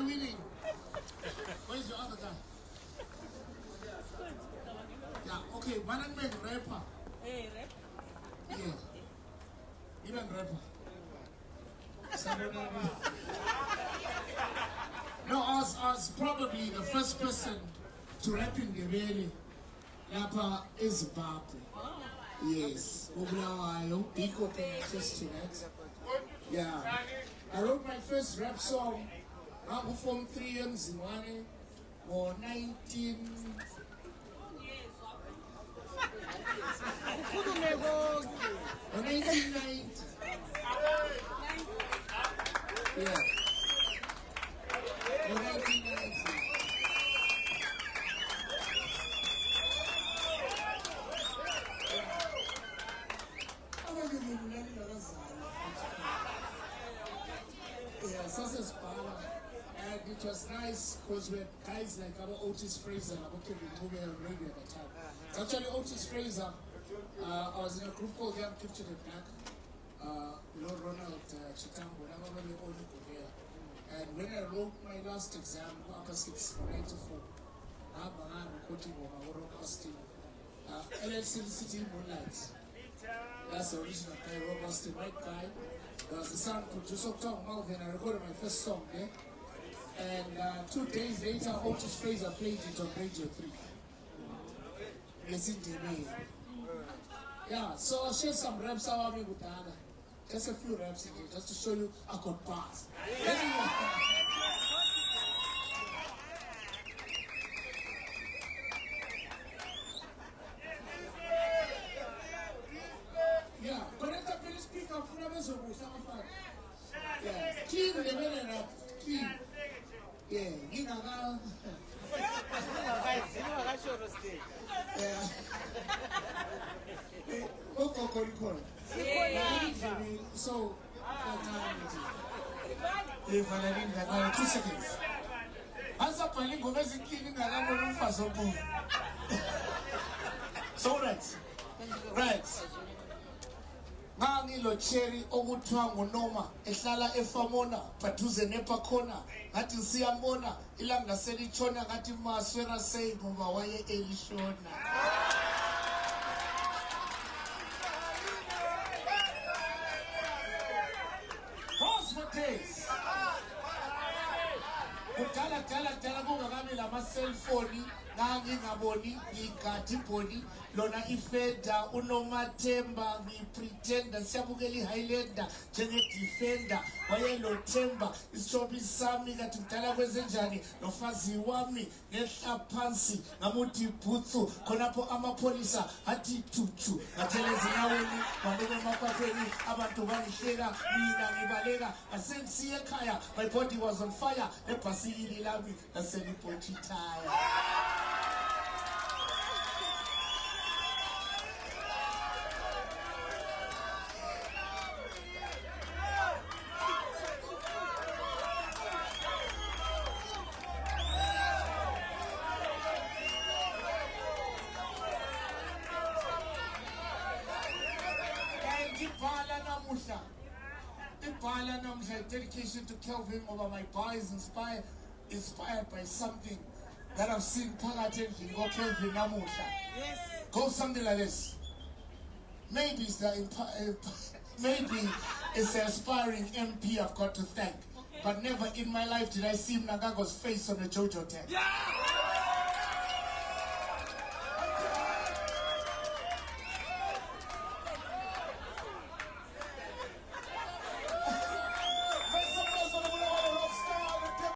winning? Where's your other guy? Yeah, okay, one and make rapper. Hey, rap. Yeah. Even rapper. No, I was probably the first person to rap in Ndebele. Lapa is Zimbabwe. Yes. Ubulawayo. Biko can attest to that. Yeah. I wrote my first rap song. I performed 3 years in one or 1990. Yeah. In 1990. Yeah, such and it was nice because we had guys like our Otis Fraser, our Kevin Tube on radio at the time. So actually Otis Fraser, I was in a group called Young Gifted and Black, Lord Ronald Chitambo, and when I wrote my last exam, upper 6 or 94, I'm quoting on my own Austin, LLC City Moonlight. That's the original guy, Rob Austin, white guy. There was the sound producer, Tom Malvin. I recorded my first song there. And 2 days later, Otis Fraser played it on Radio 3. Yes, in Ndebele. Yeah, so I'll share some raps out with Ghana. Just a few raps in here, just to show you I could pass. Yeah, connect up with the speaker from the yeah, King Ndebele rap, King. Yeah, you know how. Yeah. So, 2 seconds. Answer calling go visit cleaning the number for so good. So right. Ngangilo cherry okuthiwa ngunoma ehlala eFamona phaduze nePakhona ngathi siyambona ilanga selitshona ngathi maswera say ngoba waye elishona. Pause for days. Kudala kungakabi lama cellphone ngingaboni ngigadi boni lona ifeda unomathemba ngipretenda siyabukela iHighlander njenge defender wayelo themba ishobi sami kathi kudala kwezenjani nofazi wami ngehla phansi ngamuthi bhutsu khonapho amapholisa athi thuchu ngathele zinyaweni babeke emakhwatheni abantu bangihleka mina ngibaleka asengisiye ekhaya my body was on fire ebhasikili lami laseliphothi tire. Dedication to Kelvin over my bar is inspired by something that I've seen Pagatenji go Kelvin Namusha. Yes. Go something like this. Maybe it's the aspiring MP I've got to thank. But never in my life did I see Mnangago's face on a JoJo tag. Yeah!